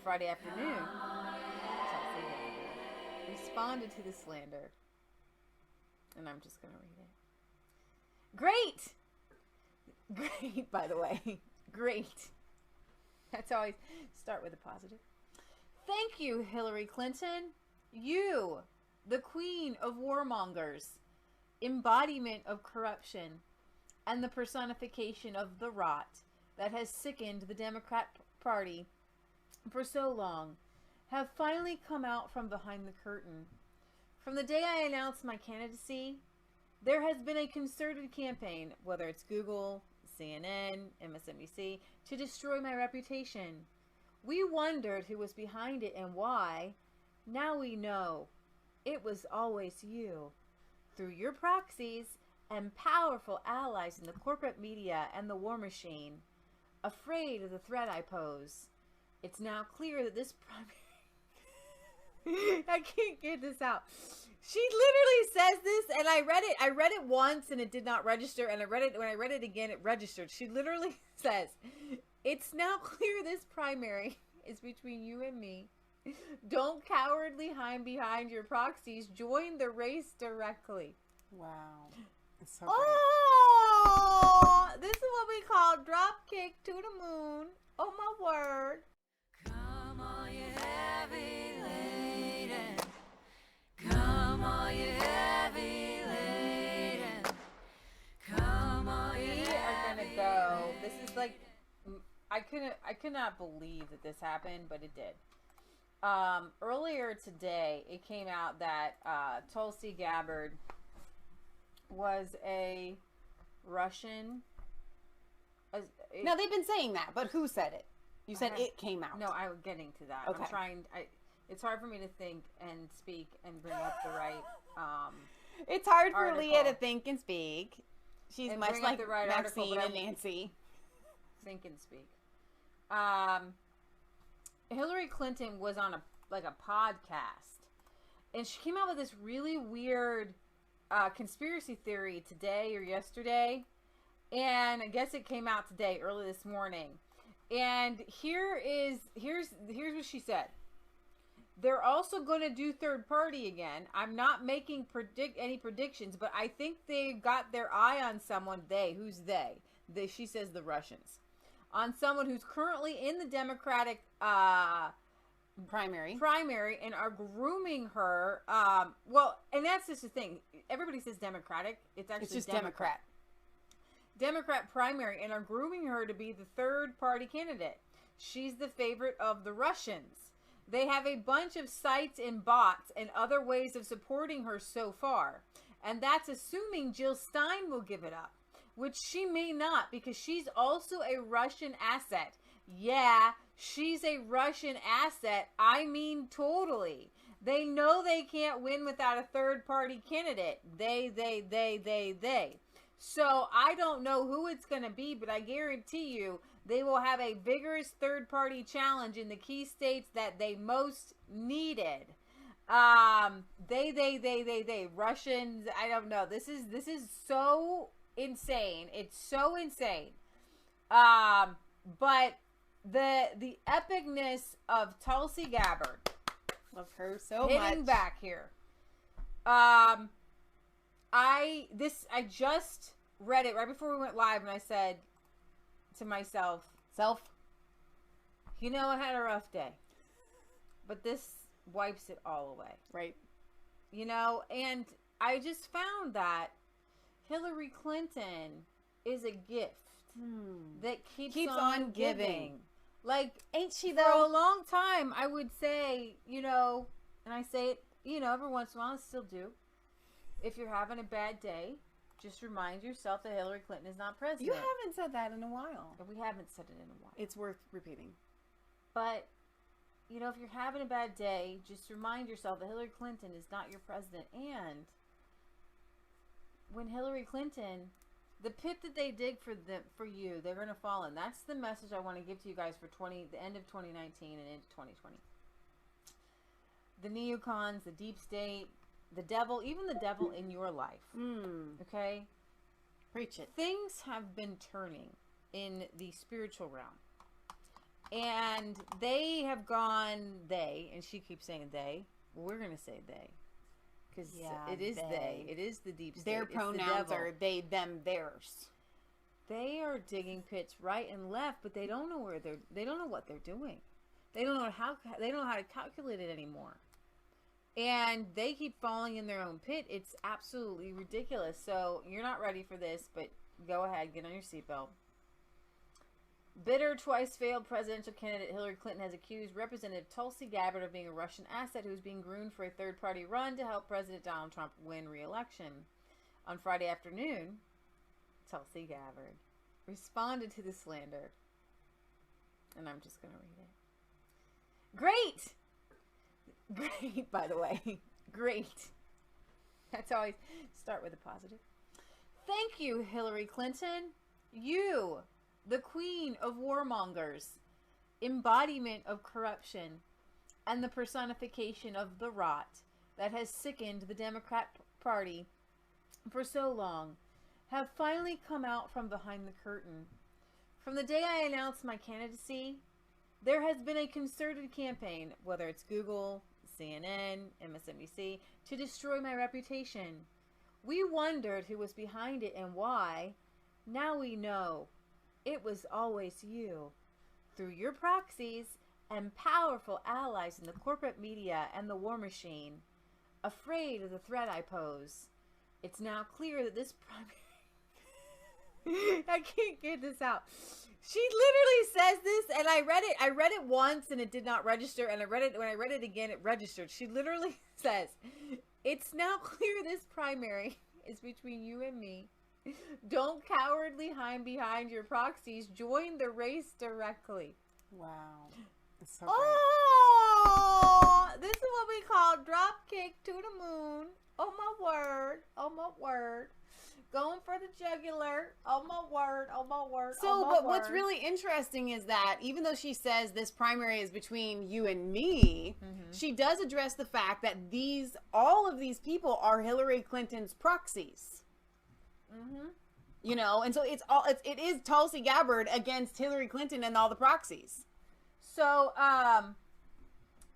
Friday afternoon, Tulsi responded to the slander. And I'm just going to read it. Great, by the way. Great. That's always start with a positive. Thank you, Hillary Clinton. You, the queen of warmongers, embodiment of corruption, and the personification of the rot that has sickened the Democrat Party for so long, have finally come out from behind the curtain. From the day I announced my candidacy, there has been a concerted campaign, whether it's Google, CNN, MSNBC, to destroy my reputation. We wondered who was behind it and why. Now we know. It was always you. Through your proxies and powerful allies in the corporate media and the war machine. Afraid of the threat I pose. It's now clear that this primary... I can't get this out. She literally says this, and I read it once and it did not register, and when I read it again, it registered. She literally says, it's now clear this primary is between you and me. Don't cowardly hide behind your proxies. Join the race directly. Wow. It's so oh, this is what we call drop kick to the moon. Oh, my word. Come on, you heavy laden. Come on, you heavy laden. Come on, you We are gonna go. This is like, I could not believe that this happened, but it did. Earlier today, it came out that Tulsi Gabbard was a Russian. No, they've been saying that, but who said it? You said it came out. No, I'm getting to that. Okay. I'm trying. It's hard for me to think and speak and bring up the right. It's hard for article. Leah to think and speak. She's And much bring up like the right article, Maxine but and Nancy. Think and speak. Hillary Clinton was on a podcast, and she came out with this really weird conspiracy theory today or yesterday, and I guess it came out today, early this morning. And here's what she said. They're also going to do third party again. I'm not making any predictions, but I think they've got their eye on someone. Who's they? She says the Russians. On someone who's currently in the Democratic primary and are grooming her. And that's just the thing. Everybody says Democratic. It's actually just Democrat primary, and are grooming her to be the third party candidate. She's the favorite of the Russians. They have a bunch of sites and bots and other ways of supporting her so far. And that's assuming Jill Stein will give it up, which she may not, because she's also a Russian asset. Yeah, she's a Russian asset. I mean, totally. They know they can't win without a third party candidate. They. So I don't know who it's going to be, but I guarantee you they will have a vigorous third party challenge in the key states that they most needed. They Russians, I don't know. This is so insane. It's so insane. But the epicness of Tulsi Gabbard, love her so much. hitting back here. I just read it right before we went live, and I said to myself, you know, I had a rough day, but this wipes it all away. Right. You know, and I just found that Hillary Clinton is a gift that keeps on giving. Like, ain't she for though? a long time, I would say, you know, and I say it, you know, every once in a while, I still do. If you're having a bad day, just remind yourself that Hillary Clinton is not president. You haven't said that in a while. We haven't said it in a while. It's worth repeating. But, you know, if you're having a bad day, just remind yourself that Hillary Clinton is not your president. And when Hillary Clinton, the pit that they dig for you, they're going to fall in. That's the message I want to give to you guys for the end of 2019 and into 2020. The neocons, the deep state, the devil, even the devil in your life. Okay? Preach it. Things have been turning in the spiritual realm. And they have gone, and she keeps saying they. We're going to say they. Because it is they. It is the deep state. Their pronouns are they, them, theirs. They are digging pits right and left, but they don't know what they're doing. They don't know how to calculate it anymore. And they keep falling in their own pit. It's absolutely ridiculous. So you're not ready for this, but go ahead, get on your seatbelt. Bitter, twice-failed presidential candidate Hillary Clinton has accused Representative Tulsi Gabbard of being a Russian asset who is being groomed for a third-party run to help President Donald Trump win re-election. On Friday afternoon, Tulsi Gabbard responded to the slander. And I'm just going to read it. Great! Great, by the way. Great. That's always, start with a positive. Thank you, Hillary Clinton. You, the queen of warmongers, embodiment of corruption, and the personification of the rot that has sickened the Democrat Party for so long, have finally come out from behind the curtain. From the day I announced my candidacy, there has been a concerted campaign, whether it's Google, CNN, MSNBC, to destroy my reputation. We wondered who was behind it and why. Now we know. It was always you. Through your proxies and powerful allies in the corporate media and the war machine. Afraid of the threat I pose. It's now clear that this primary... I can't get this out. She literally says this, and I read it once and it did not register, and when I read it again, it registered. She literally says, it's now clear this primary is between you and me. Don't cowardly hide behind your proxies. Join the race directly. Wow. That's so great. This is what we call drop kick to the moon. Oh my word. Oh my word. Going for the jugular. Oh my word. Oh my word. So, but what's really interesting is that even though she says this primary is between you and me, she does address the fact that all of these people are Hillary Clinton's proxies. You know, and so it is Tulsi Gabbard against Hillary Clinton and all the proxies. So,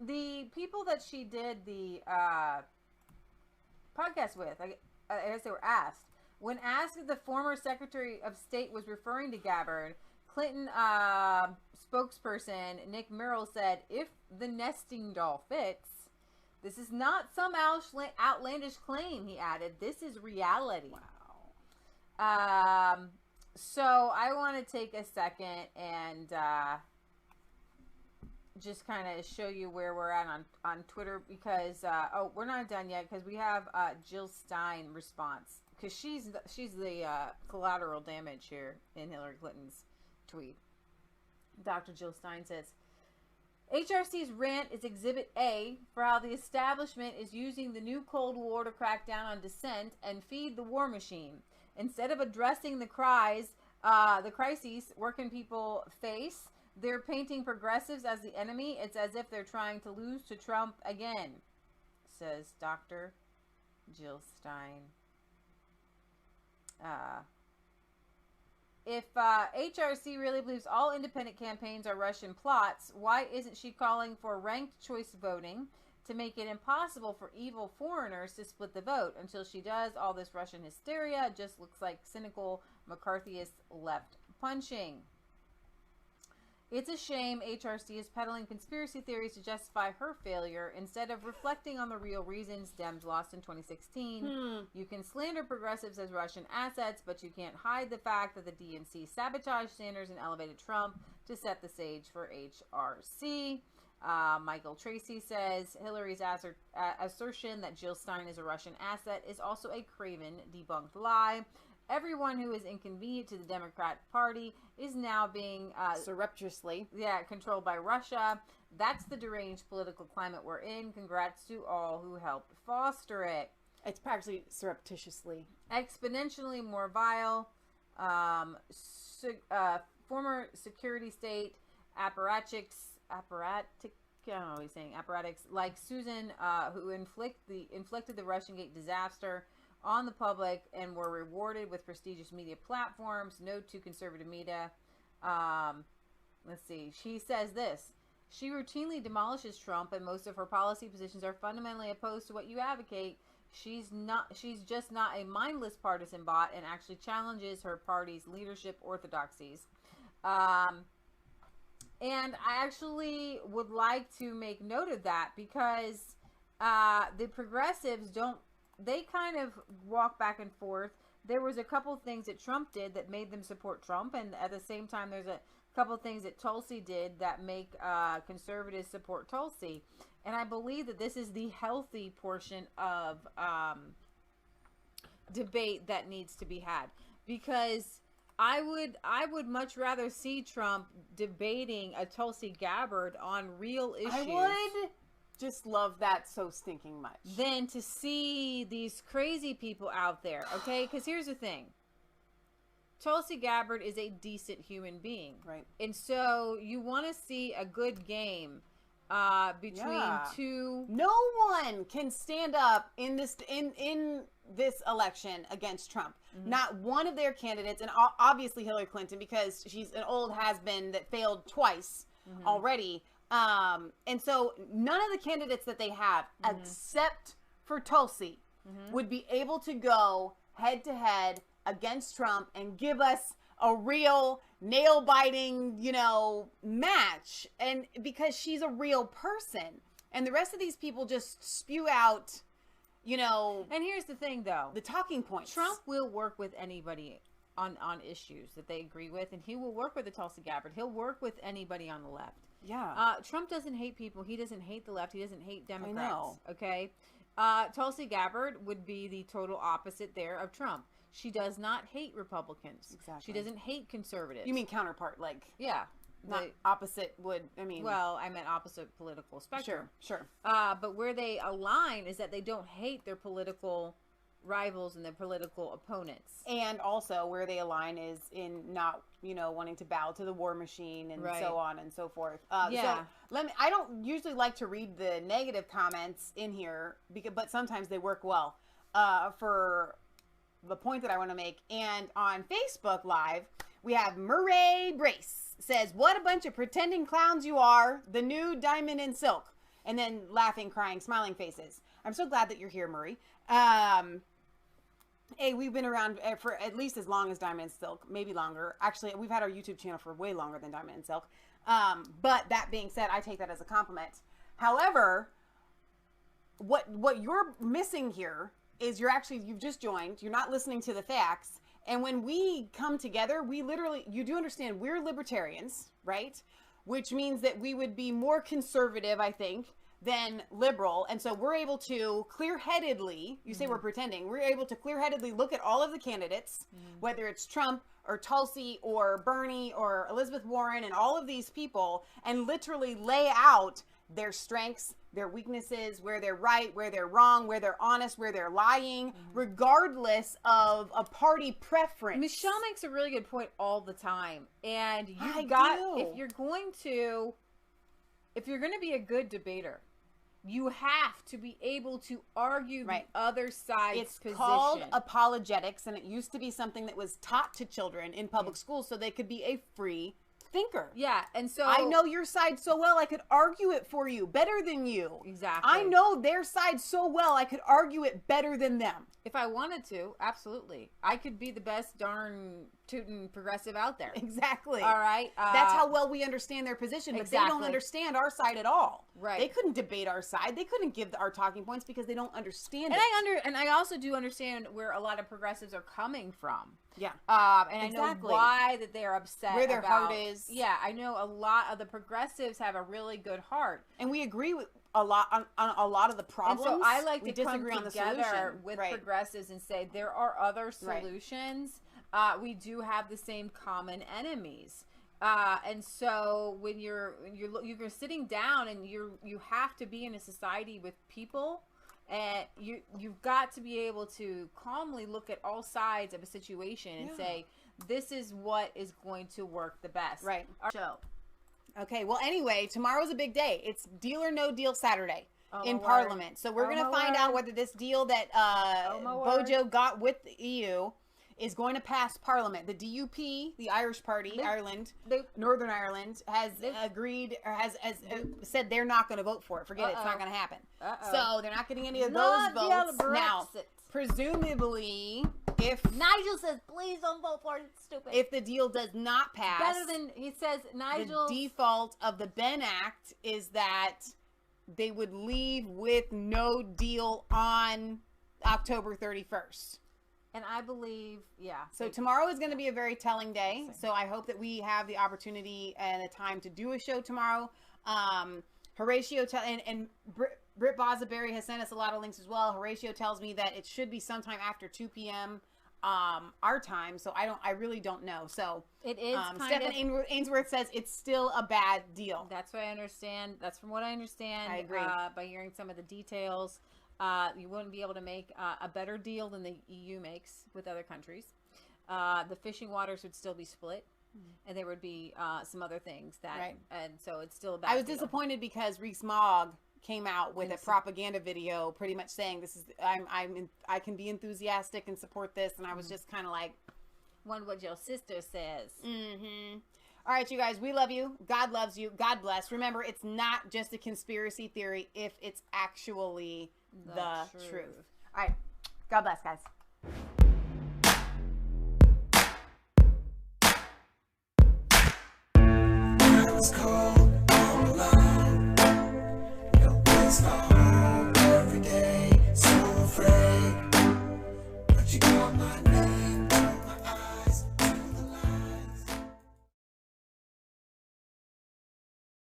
the people that she did the podcast with, I guess they were asked. When asked if the former Secretary of State was referring to Gabbard, Clinton spokesperson Nick Merrill said, if the nesting doll fits, this is not some outlandish claim, he added. This is reality. Wow. So I want to take a second and just kind of show you where we're at on Twitter because, we're not done yet because we have Jill Stein response. Because she's the collateral damage here in Hillary Clinton's tweet. Dr. Jill Stein says, HRC's rant is Exhibit A for how the establishment is using the new Cold War to crack down on dissent and feed the war machine. Instead of addressing the crises working people face, they're painting progressives as the enemy. It's as if they're trying to lose to Trump again, says Dr. Jill Stein. If HRC really believes all independent campaigns are Russian plots, why isn't she calling for ranked choice voting to make it impossible for evil foreigners to split the vote? Until she does, all this Russian hysteria just looks like cynical McCarthyist left punching. It's a shame HRC is peddling conspiracy theories to justify her failure instead of reflecting on the real reasons Dems lost in 2016. You can slander progressives as Russian assets, but you can't hide the fact that the DNC sabotaged Sanders and elevated Trump to set the stage for HRC. Michael Tracy says Hillary's assertion that Jill Stein is a Russian asset is also a craven, debunked lie. Everyone who is inconvenient to the Democrat Party is now being surreptitiously controlled by Russia. That's the deranged political climate we're in. Congrats to all who helped foster it. It's practically surreptitiously. Exponentially more vile. Former security state apparatchiks, I don't know what he's saying, apparatchiks like Susan, who inflicted the Russiagate disaster on the public and were rewarded with prestigious media platforms. Note to conservative media. let's see. She says this. She routinely demolishes Trump, and most of her policy positions are fundamentally opposed to what you advocate. She's just not a mindless partisan bot and actually challenges her party's leadership orthodoxies. And I actually would like to make note of that because the progressives they kind of walk back and forth. There was a couple things that Trump did that made them support Trump, and at the same time there's a couple things that Tulsi did that make conservatives support Tulsi. And I believe that this is the healthy portion of debate that needs to be had, because I would much rather see Trump debating a Tulsi Gabbard on real issues. I would just love that so stinking much. Than to see these crazy people out there, okay? Because here's the thing. Tulsi Gabbard is a decent human being. Right. And so you want to see a good game between two. No one can stand up in this election against Trump. Mm-hmm. Not one of their candidates, and obviously Hillary Clinton, because she's an old has-been that failed twice already. And so none of the candidates that they have, except for Tulsi, would be able to go head to head against Trump and give us a real nail-biting, match. And because she's a real person, and the rest of these people just spew out, And here's the thing, though. the talking points. Trump will work with anybody on issues that they agree with, and he will work with the Tulsi Gabbard. He'll work with anybody on the left. Yeah. Trump doesn't hate people. He doesn't hate the left. He doesn't hate Democrats. I know. Okay? Tulsi Gabbard would be the total opposite there of Trump. She does not hate Republicans. Exactly. She doesn't hate conservatives. You mean counterpart, like... Yeah. Not opposite Well, I meant opposite political spectrum. Sure. But where they align is that they don't hate their political rivals and their political opponents. And also where they align is in not, wanting to bow to the war machine and so on and so forth. So I don't usually like to read the negative comments in here, but sometimes they work well for the point that I want to make. And on Facebook Live, we have Murray Brace says, "What a bunch of pretending clowns you are, the new diamond in silk." And then laughing, crying, smiling faces. I'm so glad that you're here, Murray. Hey, we've been around for at least as long as Diamond and Silk, maybe longer. Actually, we've had our YouTube channel for way longer than Diamond and Silk. But that being said, I take that as a compliment. However, what you're missing here is you've just joined. You're not listening to the facts. And when we come together, you do understand we're libertarians, right? Which means that we would be more conservative, I think, than liberal. And so we're able to clear-headedly, you say we're pretending, we're able to clear-headedly look at all of the candidates, whether it's Trump or Tulsi or Bernie or Elizabeth Warren and all of these people, and literally lay out their strengths, their weaknesses, where they're right, where they're wrong, where they're honest, where they're lying, regardless of a party preference. Michelle makes a really good point all the time. And if you're going to be a good debater, you have to be able to argue the other side's position. It's called apologetics, and it used to be something that was taught to children in public schools so they could be a free thinker. Yeah, and so I know your side so well I could argue it for you better than you. Exactly. I know their side so well I could argue it better than them. If I wanted to, absolutely. I could be the best darn tootin' progressive out there. Exactly. All right. That's how well we understand their position, but they don't understand our side at all. Right. They couldn't debate our side. They couldn't give our talking points because they don't understand it. And I also do understand where a lot of progressives are coming from. Yeah. And I know why that they're upset. Where their heart is. Yeah, I know a lot of the progressives have a really good heart. And we agree with a lot on a lot of the problems. And so I like to come on together with progressives and say there are other solutions. We do have the same common enemies. And so when you're sitting down and you have to be in a society with people, and you've got to be able to calmly look at all sides of a situation and say, this is what is going to work the best. Right. Our show. Okay, well, anyway, tomorrow's a big day. It's Deal or No Deal Saturday in word. Parliament. So we're going to find out whether this deal that Bojo got with the EU is going to pass Parliament. The DUP, the Irish Party, Northern Ireland, has agreed or has said they're not going to vote for it. Forget it, it's not going to happen. So they're not getting any of those votes. Now, presumably, if Nigel says, please don't vote for it, it's stupid. If the deal does not pass, better than, he says, Nigel. The default of the Ben Act is that they would leave with no deal on October 31st. And I believe, So tomorrow is going to be a very telling day. So I hope that we have the opportunity and the time to do a show tomorrow. Horatio and Britt Bozaberry has sent us a lot of links as well. Horatio tells me that it should be sometime after 2 p.m. Our time. So I really don't know. So it is. Stephen Ainsworth says it's still a bad deal. That's what I understand. That's from what I understand. I agree. By hearing some of the details. You wouldn't be able to make a better deal than the EU makes with other countries. The fishing waters would still be split, and there would be some other things that, and so it's still a bad I was deal. disappointed because Rees-Mogg came out with a propaganda video, pretty much saying this is I can be enthusiastic and support this, and I was just kind of like, wonder what your sister says. All right, you guys, we love you. God loves you. God bless. Remember, it's not just a conspiracy theory if it's actually the truth. All right. God bless, guys. It's cold, I'm alone. Your place